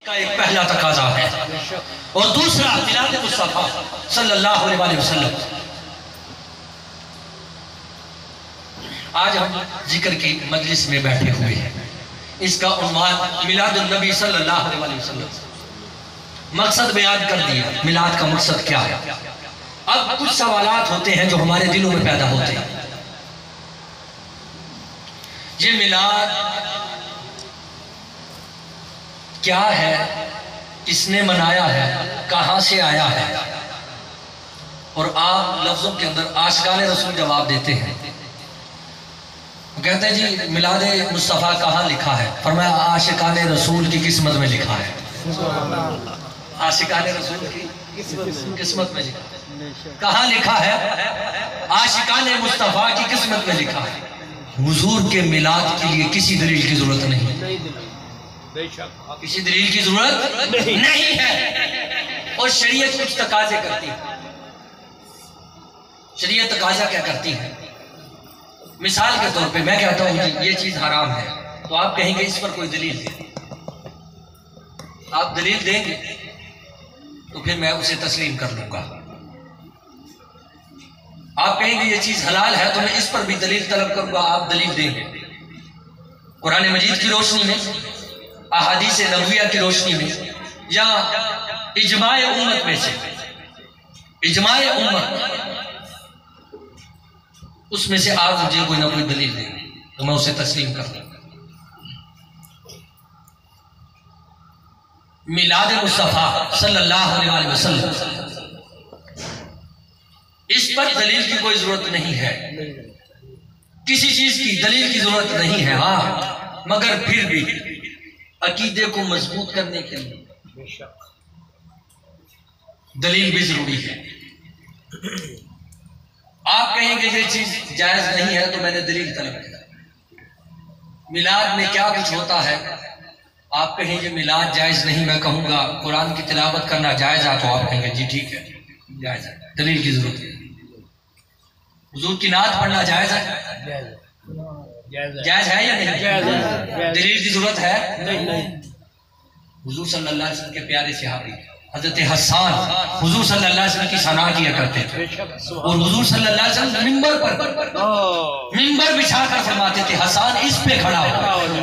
کا ایک پہلا تقاضا ہے اور دوسرا میلاد مصطفیٰ صلی اللہ علیہ وسلم۔ آج ہم ذکر کی مجلس میں بیٹھے ہوئے ہیں، اس کا عنوان میلاد النبی صلی اللہ علیہ وسلم۔ مقصد بیان کر دیا، میلاد کا مقصد کیا ہے۔ اب کچھ سوالات ہوتے ہیں جو ہمارے دلوں میں پیدا ہوتے ہیں۔ یہ میلاد کیا ہے، کس نے منایا ہے، کہاں سے آیا ہے؟ اور آپ لفظوں کے اندر عاشقان رسول جواب دیتے ہیں، کہتے ہیں جی میلاد مصطفیٰ کہاں لکھا ہے؟ فرمایا عاشقان رسول کی قسمت میں لکھا ہے۔ عاشقان رسول کی قسمت میں لکھا ہے۔ کہاں لکھا ہے؟ عاشقان مصطفیٰ کی قسمت میں لکھا ہے۔ حضور کے میلاد کے لیے کسی دلیل کی ضرورت نہیں، کسی دلیل کی ضرورت نہیں ہے۔ اور شریعت کچھ تقاضے کرتی ہے۔ شریعت تقاضا کیا کرتی ہے؟ مثال کے طور پہ میں کہتا ہوں یہ چیز حرام ہے، تو آپ کہیں گے اس پر کوئی دلیل دیں۔ آپ دلیل دیں گے تو پھر میں اسے تسلیم کر لوں گا۔ آپ کہیں گے یہ چیز حلال ہے تو میں اس پر بھی دلیل طلب کروں گا، آپ دلیل دیں گے۔ قرآن مجید کی روشنی میں، احادیث نبویہ کی روشنی میں، یا اجماع امت میں سے، اجماع امت اس میں سے آپ مجھے کوئی نہ کوئی دلیل دیں تو میں اسے تسلیم کر لوں گا۔ میلاد مصطفیٰ صلی اللہ علیہ وسلم، اس پر دلیل کی کوئی ضرورت نہیں ہے، کسی چیز کی دلیل کی ضرورت نہیں ہے۔ ہاں مگر پھر بھی عقیدے کو مضبوط کرنے کے لیے دلیل بھی ضروری ہے۔ آپ کہیں گے یہ چیز جائز نہیں ہے تو میں نے دلیل طلب کیا۔ میلاد میں کیا کچھ ہوتا ہے، آپ کہیں گے میلاد جائز نہیں، میں کہوں گا قرآن کی تلاوت کرنا جائز ہے، تو آپ کہیں گے جی ٹھیک ہے جائز ہے، دلیل کی ضرورت ہے۔ حضور کی نعت پڑھنا جائز ہے، جائز ہے یا نہیں؟ دلیل کی ضرورت ہے نہیں۔ حضور صلی اللہ علیہ وسلم کے پیارے صحابی حضرت حسان حضور صلی اللہ علیہ وسلم کی ثنا کیا کرتے تھے، اور حضور صلی اللہ علیہ وسلم منبر بچھا کر فرماتے تھے حسان اس پہ کھڑا ہو،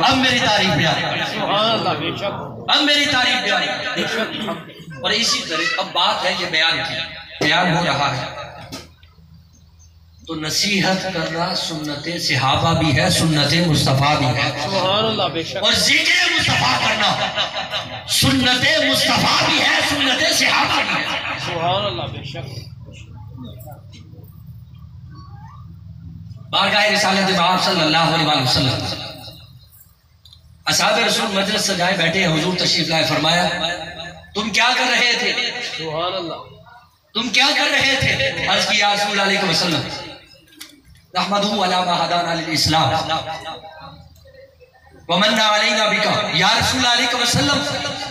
اب میری تعریف بیان کر، اب میری تعریف بیان کر۔ اور اسی طرح اب بات ہے یہ بیان کی، بیان ہو رہا ہے تو نصیحت کرنا سنت صحابہ بھی ہے، سنت مصطفیٰ بھی ہے، اور ذکر مصطفیٰ کرنا سنت مصطفیٰ بھی ہے، سنت صحابہ بھی ہے۔ سبحان اللہ، بے شک۔ بارگاہ رسالت مآب صلی اللہ علیہ وسلم، اصحاب رسول مجلس سجائے بیٹھے ہیں، حضور تشریف لائے، فرمایا تم کیا کر رہے تھے؟ سبحان اللہ، تم کیا کر رہے تھے؟ عرض کی یا رسول اللہ علیہ وسلم نحمدہ علی ما ہدانا للاسلام ومن علینا بکا، یا رسول اللہ علیہ وسلم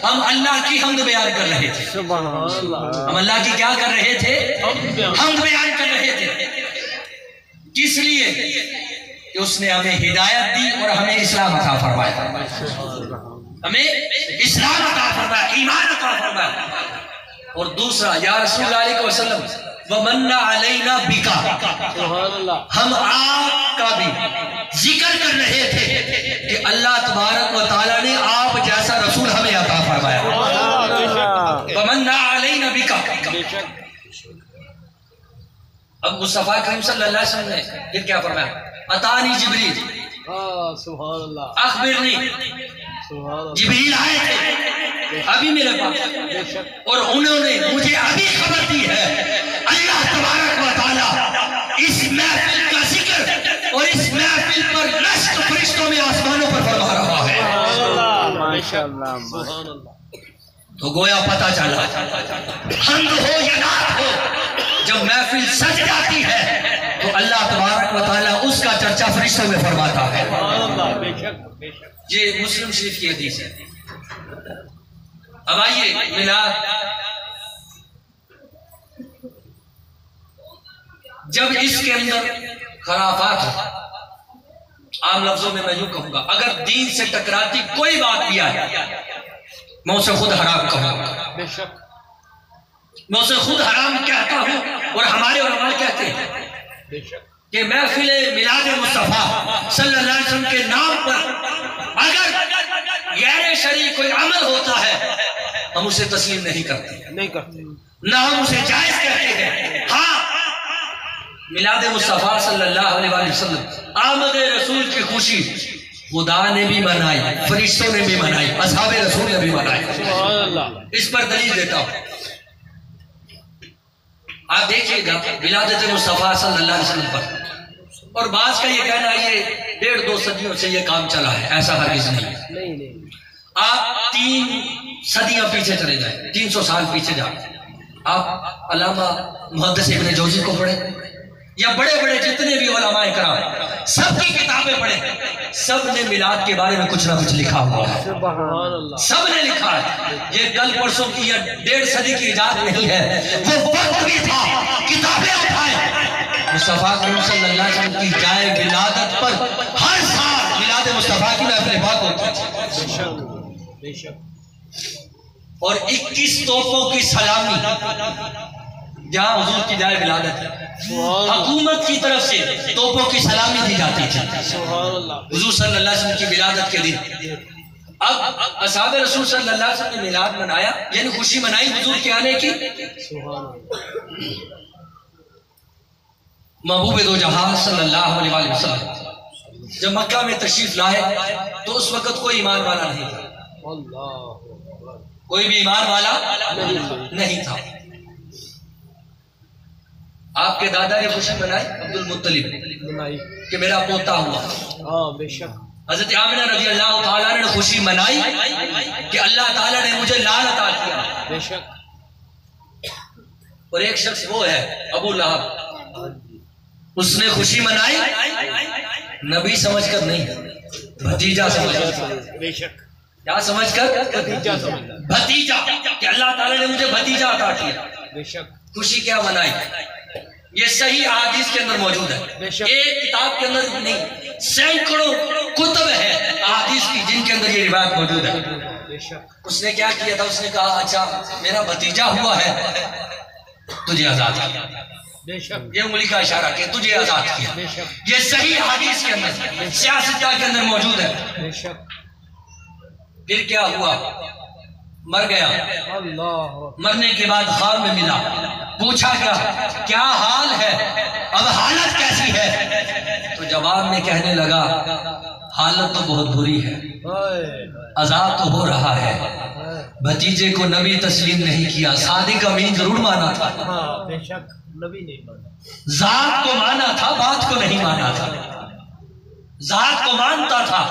ہم اللہ کی حمد بیان کر رہے تھے۔ سبحان اللہ، ہم اللہ کی کیا کر رہے تھے؟ حمد بیان کر رہے تھے۔ کس لیے؟ کہ اس نے ہمیں ہدایت دی اور ہمیں اسلام عطا فرمایا، ہمیں اسلام عطا فرمایا، ایمان عطا فرمایا۔ اور دوسرا یا رسول اللہ علیہ وسلم وَمَنَّ عَلَيْنَا بِكَ، ہم آپ کا بھی ذکر کر رہے تھے کہ اللہ تبارک و تعالیٰ نے آپ جیسا رسول ہمیں عطا فرمایا۔ وَمَنَّ عَلَيْنَا بِكَ۔ اب مصطفیٰ کریم صلی اللہ علیہ وسلم نے پھر کیا فرمایا؟ اتانی جبریل اخبرنی، جبریل آئے تھے ابھی میرے پاس، اور انہوں نے مجھے ابھی خبر دی ہے اللہ تبارک و تعالیٰ اس محفل کا ذکر اور اس محفل پر نشت فرشتوں میں آسمانوں پر فرما رہا ہے۔ تو گویا پتہ چلا حمد ہو یا نعت ہو، جب محفل سج جاتی ہے تو اللہ تبارک و تعالیٰ اس کا چرچا فرشتوں میں فرماتا ہے۔ یہ مسلم شریف کی حدیث ہے۔ اب آئیے میلاد، جب اس کے اندر خرافات ہو، عام لفظوں میں میں یوں کہوں گا اگر دین سے ٹکراتی کوئی بات بھی آئے میں اسے خود حرام کہوں گا، بے شک میں اسے خود حرام کہتا ہوں، اور ہمارے علماء کہتے ہیں بے شک کہ محفل میلاد مصطفیٰ صلی اللہ علیہ وسلم کے نام پر اگر غیر شرعی کوئی عمل ہوتا ہے ہم اسے تسلیم نہیں کرتے، نہیں کرتے، نہ ہم اسے جائز کہتے ہیں۔ ہاں، میلاد مصطفیٰ صلی اللہ علیہ وسلم آمد رسول کی خوشی خدا نے بھی منائی، فرشتوں نے بھی منائی، اصحاب رسول نے بھی منائی۔ سبحان اللہ، اس پر دلیل دیتا ہوں، آپ دیکھیے گا ولادت مصطفیٰ صلی اللہ علیہ وسلم پر، اور بعض کا یہ کہنا ہے یہ 1.5-2 صدیوں سے یہ کام چلا ہے، ایسا ہرگز نہیں ہے۔ نہیں آپ 3 صدیاں پیچھے چلے جائیں، 300 سال پیچھے جائیں، آپ علامہ محدث ابن جوزی کو پڑھیں یا بڑے بڑے جتنے بھی علماء کرام سب کی کتابیں پڑھیں، سب نے میلاد کے بارے میں کچھ نہ کچھ لکھا ہوا ہے، سبحان اللہ، سب نے لکھا ہے۔ یہ کل پرسوں کی یا 1.5 صدی کی ایجاد نہیں ہے، وہ وقت بھی تھا، کتابیں اٹھائیں، مصطفیٰ کریم صلی اللہ علیہ وسلم کی جائے ولادت پر ہر سال میلاد مصطفیٰ کی محفل پاک ہوتی تھی، بے شک بے شک، اور 21 توپوں کی سلامی جہاں حضور کی جائے ولادت ہے، حکومت کی طرف سے توپوں کی سلامی دی جاتی تھی سبحان اللہ، حضور صلی اللہ علیہ وسلم کی ولادت کے دن۔ اب اصحاب رسول صلی اللہ علیہ وسلم نے میلاد منایا، یعنی خوشی منائی حضور کے آنے کی۔ سبحان اللہ، محبوب دو جہاں صلی اللہ علیہ وسلم جب مکہ میں تشریف لائے تو اس وقت کوئی ایمان والا نہیں تھا، اللہ کوئی بھی ایمان والا نہیں تھا۔ آپ کے دادا نے خوشی منائی عبد المطلب بنائی، کہ میرا پوتا ہوا، ہاں بے شک، حضرت آمنہ رضی اللہ تعالیٰ نے خوشی منائی کہ اللہ تعالیٰ نے مجھے لال عطا کیا، بے شک، اور ایک شخص وہ ہے ابو لہب، اس نے خوشی منائی نبی سمجھ کر نہیں، بھتیجا سمجھ کر، بے شک، کیا سمجھ کر؟ بھتیجا سمجھتا، بھتیجا، کہ اللہ تعالیٰ نے مجھے بھتیجا عطا کیا۔ بے شک، خوشی کیا منائی؟ یہ صحیح احادیث کے اندر موجود ہے، بے شک، ایک کتاب کے اندر نہیں، سینکڑوں کتب ہے احادیث کی جن کے اندر یہ روایت موجود ہے۔ بے شک، اس نے کیا کیا تھا؟ اس نے کہا اچھا میرا بھتیجا ہوا ہے، تجھے آزاد کیا، بے شک، یہ انگلی کا اشارہ کیا، تجھے آزاد کیا۔ بے شک، یہ صحیح حدیث کے اندر سیاستہ کے اندر موجود ہے۔ بے شک، پھر کیا ہوا؟ مر گیا، اللہ، مرنے کے بعد خواب میں ملا، پوچھا کیا حال ہے، اب حالت کیسی ہے؟ تو جواب میں کہنے لگا حالت تو بہت بری ہے، عذاب تو ہو رہا ہے، بھتیجے کو نبی تسلیم نہیں کیا، صادق امین ضرور مانا تھا، ہاں بے شک، نبی نہیں مانا، ذات کو مانا تھا، بات کو نہیں مانا تھا، ذات کو مانتا تھا،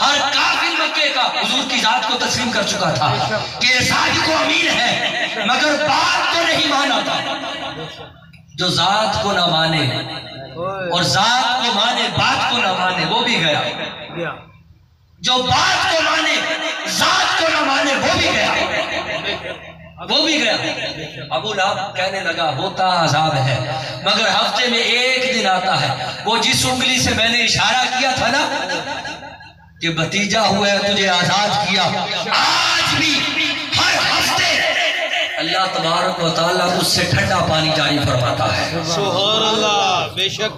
ہر کافر مکے کا حضور کی ذات کو تسلیم کر چکا تھا کہ یہ صادق و امین ہے، مگر بات کو نہیں مانا تھا۔ جو ذات کو نہ مانے اور ذات کو مانے بات کو نہ مانے وہ بھی گیا، گیا، جو بات کو مانے ذات کو نہ مانے وہ بھی گیا، وہ بھی گیا۔ ابو لہب کہنے لگا ہوتا عذاب ہے مگر ہفتے میں ایک دن آتا ہے، وہ جس انگلی سے میں نے اشارہ کیا تھا نا کہ بھتیجا ہوا ہے تجھے آزاد کیا، آج بھی ہر ہفتے اللہ تبارک و تعالیٰ اس سے ٹھنڈا پانی جاری فرماتا ہے۔ سبحان اللہ، بے شک،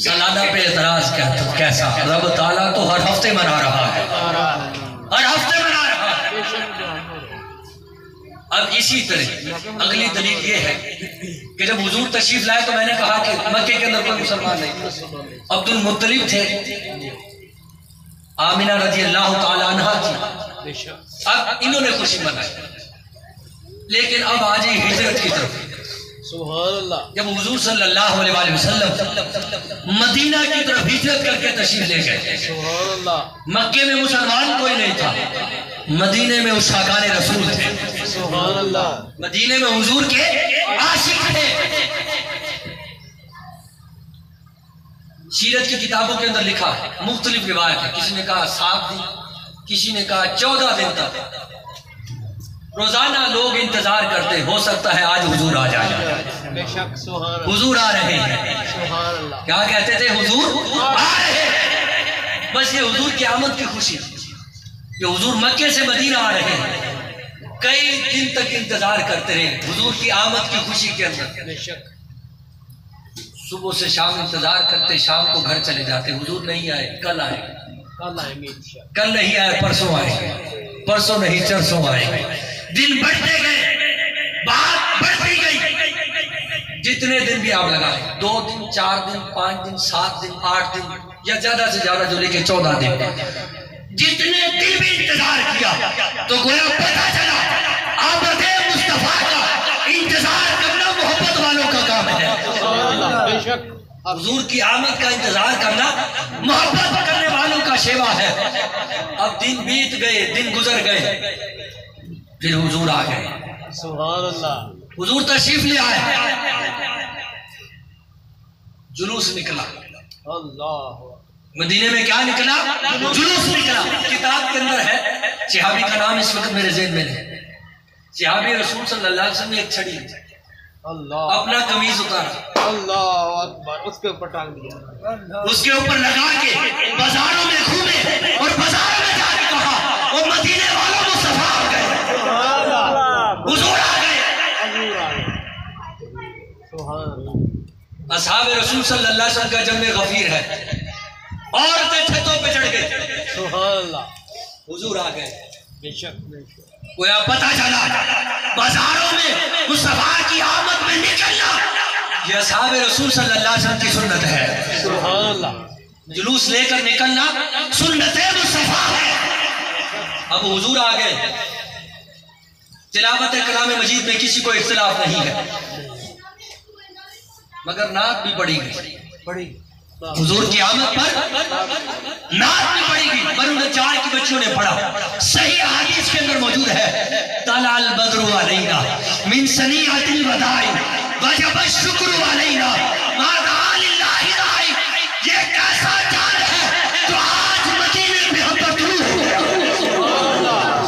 سالانہ پہ اعتراض کیسا؟ رب تعالیٰ تو ہر ہفتے منا رہا ہے، ہر ہفتے منا رہا ہے۔ اب اسی طرح اگلی دلیل یہ ہے کہ جب حضور تشریف لائے تو میں نے کہا کہ مکے کے اندر کوئی مسلمان نہیں، عبد المطلب تھے، آمنہ رضی اللہ تعالیٰ عنہ تھی، اب انہوں نے خوشی منائی، لیکن اب آج ہی ہجرت کی طرف، سبحان اللہ، جب حضور صلی اللہ علیہ وسلم مدینہ کی طرف ہجرت کر کے تشریف لے گئے، سبحان اللہ، مکے میں مسلمان کوئی نہیں تھا، مدینے میں عشاقان رسول تھے، سبحان اللہ، مدینے میں حضور کے عاشق تھے۔ سیرت کی کتابوں کے اندر لکھا ہے، مختلف روایت ہے، کسی نے کہا 7 دن، کسی نے کہا 14 دن تک روزانہ لوگ انتظار کرتے، ہو سکتا ہے آج حضور آ جائے، بے شک، سبحان اللہ، حضور آ رہے ہیں، سبحان اللہ، کیا کہتے تھے؟ حضور آ رہے ہیں۔ بس یہ حضور کی آمد کی خوشی، یہ حضور مکے سے مدینہ آ رہے ہیں، کئی دن تک انتظار کرتے رہے حضور کی آمد کی خوشی کے اندر. بے شک صبح سے شام انتظار کرتے، شام کو گھر چلے جاتے، حضور نہیں آئے، کل آئے، کل نہیں آئے پرسوں آئے، پرسوں نہیں چرسوں آئے. دن بڑھتے گئے، بات بڑھتی گئی، جتنے دن بھی آپ لگائیں، 2 دن 4 دن 5 دن 7 دن 8 دن یا زیادہ سے زیادہ جو لے کے 14 دن، جتنے دن بھی انتظار کیا تو گویا پتہ چلا آمد مصطفیٰ کا انتظار کرنا محبت والوں کا کام ہے. بے شک حضور کی آمد کا انتظار کرنا محبت کرنے والوں کا شیوا ہے. اب دن بیت گئے، دن گزر گئے، پھر حضور آ گئے. سبحان اللہ. حضور تشریف لے آئے، جلوس نکلا. اللہ مدینے میں کیا نکلا؟ جلوس نکلا. کتاب کے اندر ہے، صحابی کا نام اس وقت میرے ذہن میں ہے، صحابی رسول صلی اللہ علیہ وسلم نے ایک چھڑی اللہ اپنا قمیض اتارا، اللہ اکبر، اس کے اوپر ٹانگ دیا، اس کے اوپر لگا کے بازاروں میں گھومے اور بازاروں میں جا کے کہا وہ مدینے والوں مصطفیٰ آ گئے، حضور آ گئے. سبحان اللہ. اصحاب رسول صلی اللہ علیہ وسلم کا جمع غفیر ہے، عورتیں چھتوں پہ چڑھ گئی، سبحان اللہ. حضور آ گئے. بے شک بے شک. گویا پتہ چلا بازاروں میں مصطفیٰ کی آمد میں نکلنا یہ اصحاب رسول صلی اللہ علیہ وسلم کی سنت ہے. سبحان اللہ. جلوس لے کر نکلنا سنت مصطفیٰ ہے. اب حضور آ گئے. تلاوت کلام مجید میں کسی کو اختلاف نہیں ہے، مگر نعت بھی پڑھی گئی. بڑی حضور کی آمد پر نعت بھی پڑھی گئی. بنو نجار کی بچیوں نے پڑھا. صحیح حدیث کے اندر موجود ہے، طلع البدر علینا من ثنیۃ الوداع وجب الشکر علینا ما دعا للہ داعی. یہ کیسا چاند ہے جو آج مدینے میں ہم پر طلوع ہوا.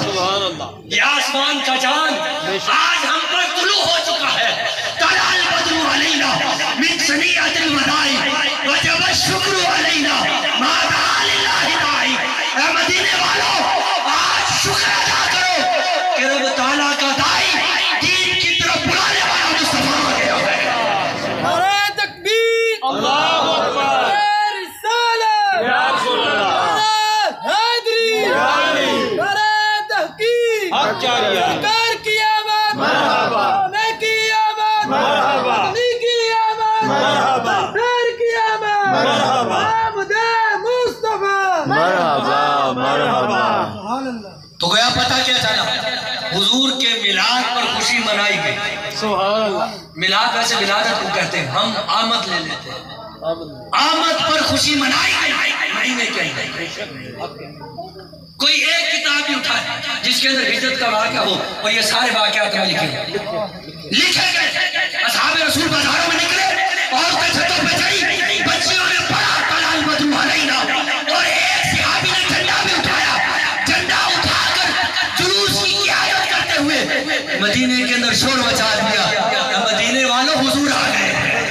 سبحان اللہ. یہ آسمان کا چاند آج ہم پر طلوع ہو چکا ہے. طلع البدر علینا من ثنیۃ الوداع وجب الشکر علینا ما دعا للہ داعی. اے مدینے والوں، آج شکر ادا کرو کہ رب تعالیٰ کا داعی دین کی طرف بلانے والا مصطفیٰ آ گیا ہے. نعرہ تکبیر، اللہ اکبر. رسالت، یا رسول اللہ. نعرہ حیدری، نعرہ تحقیق، حق جاریہ. سرکار کی آمد، مرحبا. ہونے کی آمد، مرحبا. مدنی کی آمد، مرحبا. سرکار کی آمد، مرحبا. آمد مصطفیٰ، مرحبا مرحبا. تو گویا پتہ کیا چلا؟ حضور کے میلاد پر خوشی منائی گئی. سبحان اللہ. میلاد ویسے ولادت کو کہتے ہیں، ہم آمد لے لیتے ہیں. آمد پر خوشی منائی گئی مہینے کے اندر. کوئی ایک کتاب بھی اٹھائے جس کے اندر ہجرت کا واقعہ ہو اور یہ سارے واقعات میں لکھے گئے. اصحاب رسول بازاروں میں نکلے، عورتیں چھتوں پہ چڑھی، بچیوں نے پڑھا طلع البدر علینا، اور ایک صحابی نے جھنڈا بھی اٹھایا. جھنڈا اٹھا کر جلوس کی قیادت کرتے ہوئے مدینے کے اندر شور مچا دیا کہ مدینے والوں حضور آ گئے ہیں،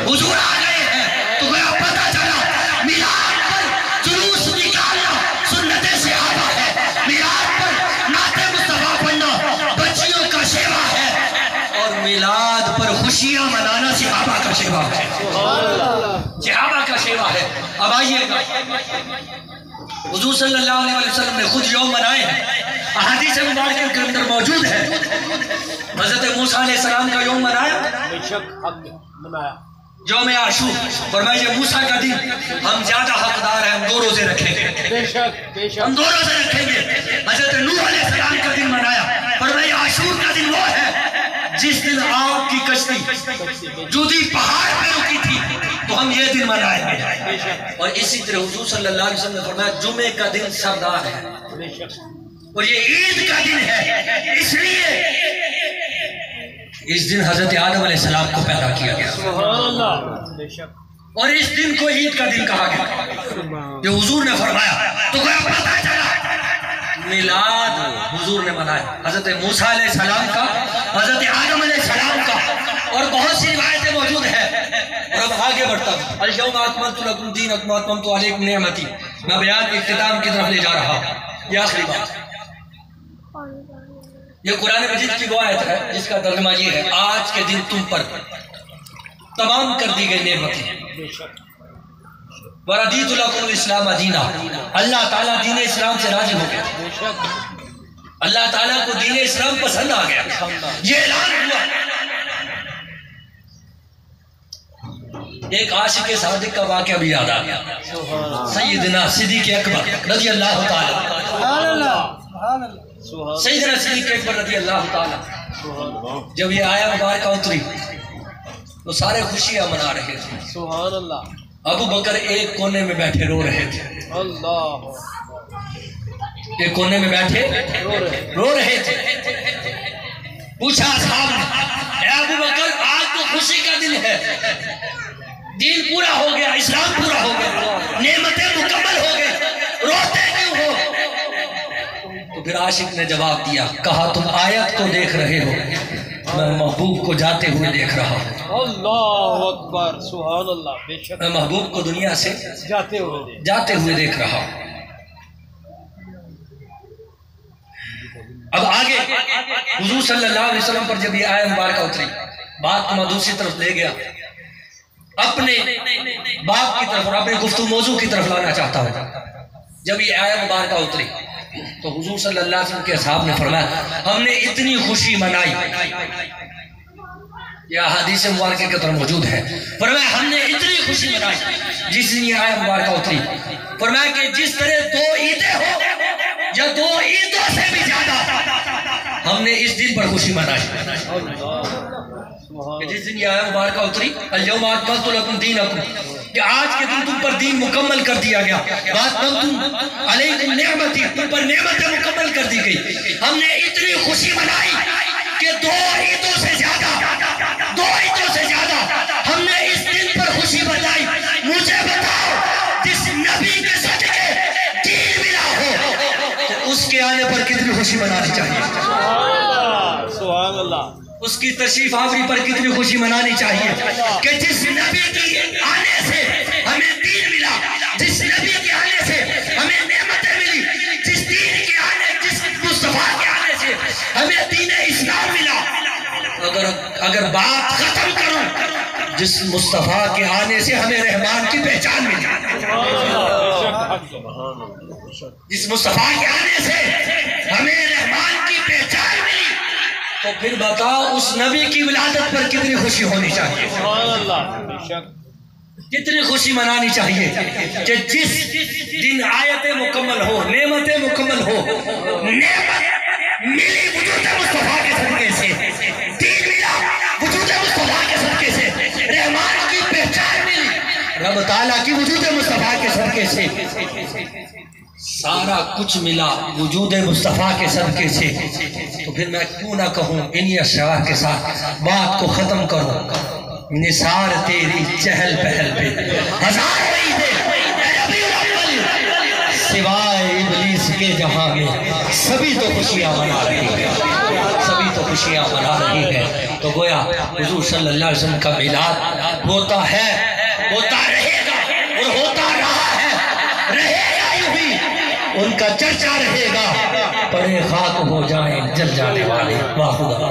حضور آ گئے ہیں. تو گویا پتہ چلا میلاد پر جلوس نکالنا سنت صحابہ ہے، میلاد پر نعت مصطفیٰ پڑھنا بچیوں کا شیوا ہے، اور میلاد پر خوشیاں منانا صحابہ کا شیوا ہے. صحابہ کا شیوا ہے. اب آئیے گا، حضور صلی اللہ علیہ وسلم نے خود یوم منائے ہیں، احادیث مبارکہ کے اندر موجود ہے. حضرت موسیٰ علیہ السلام کا یوم منایا، بے شک حق منایا. یوم عاشور. فرمایا یہ موسیٰ کا دن، ہم زیادہ حقدار ہیں، ہم 2 روزے رکھیں گے، بے شک بے شک. ہم 2 روزے رکھیں گے. حضرت نوح علیہ السلام کا دن منایا. فرمایا عاشور کا دن وہ ہے جس دن آگ کی کشتی جودی پہاڑ پہ رکی تھی، تو ہم یہ دن منائیں گے. اور اسی طرح حضور صلی اللہ علیہ وسلم نے فرمایا جمعے کا دن سردار ہے، بے شک. اور یہ عید کا دن ہے، اس لیے اس دن حضرت آدم علیہ السلام کو پیدا کیا گیا، سبحان اللہ. بے شک. اور اس دن کو عید کا دن کہا گیا. یہ حضور نے فرمایا. تو گویا پتہ چلا میلاد حضور نے منایا، حضرت موسیٰ علیہ السلام کا، حضرت آدم علیہ السلام کا، اور بہت سی روایتیں موجود ہیں. اور اب آگے بڑھتا ہوں. الیوم اکملت لکم دینکم واتممت علیکم نعمتی. میں بیان اختتام کی طرف لے جا رہا ہوں. یہ آخری بات. یہ قرآن مجید کی وہ آیت ہے جس کا ترجمہ یہ ہے: آج کے دن تم پر تمام کر دی گئی نعمتیں. وَرَضِيتُ لَكُمُ الْإِسْلَامَ دِينًا. اللہ تعالیٰ دین اسلام سے راضی ہو گیا. اللہ تعالیٰ کو دین اسلام پسند آ گیا. یہ اعلان ہوا. ایک عاشق صادق کا واقعہ بھی یاد آ گیا. سیدنا صدیق اکبر رضی اللہ تعالیٰ. سیدنا صدیق اکبر رضی اللہ تعالیٰ جب یہ آیا مبارکہ اتری تو سارے خوشیاں منا رہے تھے. سبحان اللہ. ابو بکر ایک کونے میں بیٹھے رو رہے تھے. اللہ. ایک کونے میں بیٹھے رو رہے تھے. پوچھا اصحاب نے: اے ابو بکر، آج تو خوشی کا دن ہے، دین پورا ہو گیا، اسلام پورا ہو گیا، نعمتیں مکمل ہو گئی، روتے کیوں ہو؟ تو پھر عاشق نے جواب دیا، کہا تم آیت کو دیکھ رہے ہو، میں محبوب کو جاتے ہوئے دیکھ رہا ہوں. اللہ اکبر. سبحان اللہ. بے شک میں محبوب کو دنیا سے جاتے ہوئے جاتے ہوئے دیکھ رہا ہوں. اب آگے حضور صلی اللہ علیہ وسلم پر جب یہ آیت مبارکہ اتری، بات کو میں دوسری طرف لے گیا، اپنے بات کی طرف اور اپنے گفتگو موضوع کی طرف لانا چاہتا ہوں. جب یہ آیت مبارکہ اتری تو حضور صلی اللہ علیہ وسلم کے اصحاب نے فرمایا: ہم نے اتنی خوشی منائی. یہ احادیث مبارکہ کے طرف موجود ہے. فرمایا ہم نے اتنی خوشی منائی جس دن یہ آیت مبارکہ اتری. فرمایا کہ جس طرح 2 عیدیں ہو یا 2 عیدوں سے بھی زیادہ ہم نے اس دن پر خوشی منائی. کہ جس دن یہ آیت مبارکہ اتری، اليوم اکملت لکم دینکم، کہ آج کے دن تم پر دین مکمل کر دیا گیا. واتممت علیکم نعمتی، تم پر نعمتیں مکمل کر دی گئی. ہم نے اتنی خوشی منائی کہ 2 عیدوں سے زیادہ ہم نے اس دن پر خوشی منائی. مجھے بتاؤ، جس نبی کے صدقے دین ملا ہو تو اس کے آنے پر کتنی خوشی منانی چاہیے؟ سبحان اللہ. اس کی تشریف آوری پر کتنی خوشی منانی چاہیے کہ جس نبی کی آنے سے ہمیں دین ملا، جس نبی کے آنے سے ہمیں نعمتیں ملی، جس دین کے آنے، جس مصطفیٰ کے آنے سے ہمیں دین اسلام ملا. اگر بات ختم کروں، جس مصطفیٰ کے آنے سے ہمیں رحمان کی پہچان ملی، جس مصطفیٰ کے آنے سے ہمیں رحمان کی پہچان ملی، تو پھر بتاؤ اس نبی کی ولادت پر کتنی خوشی ہونی چاہیے، کتنی خوشی منانی چاہیے کہ جس دن آیتیں مکمل ہو، نعمتیں مکمل ہو، نعمت ملی وجود مصطفیٰ کے صدقے سے، دین ملا وجود مصطفیٰ کے صدقے سے، رحمان کی پہچان ملی رب تعالیٰ کی وجود مصطفیٰ کے صدقے سے، سارا کچھ ملا وجود مصطفیٰ کے صدقے سے. تو پھر میں کیوں نہ کہوں انہی اشعار کے ساتھ بات کو ختم کروں: نثار تیری چہل پہل پہ ہزار سوائے ابلیس کے جہاں میں سبھی تو خوشیاں منا رہی ہیں، سبھی تو خوشیاں منا رہی ہیں. تو گویا حضور صلی اللہ علیہ وسلم کا میلاد ہوتا ہے، ہوتا رہے گا اور ہوتا رہا ہے، رہے گا یوں ہی. ان کا چرچا رہے گا، پڑے خاک ہو جائیں جل جانے والے. واہ خدا.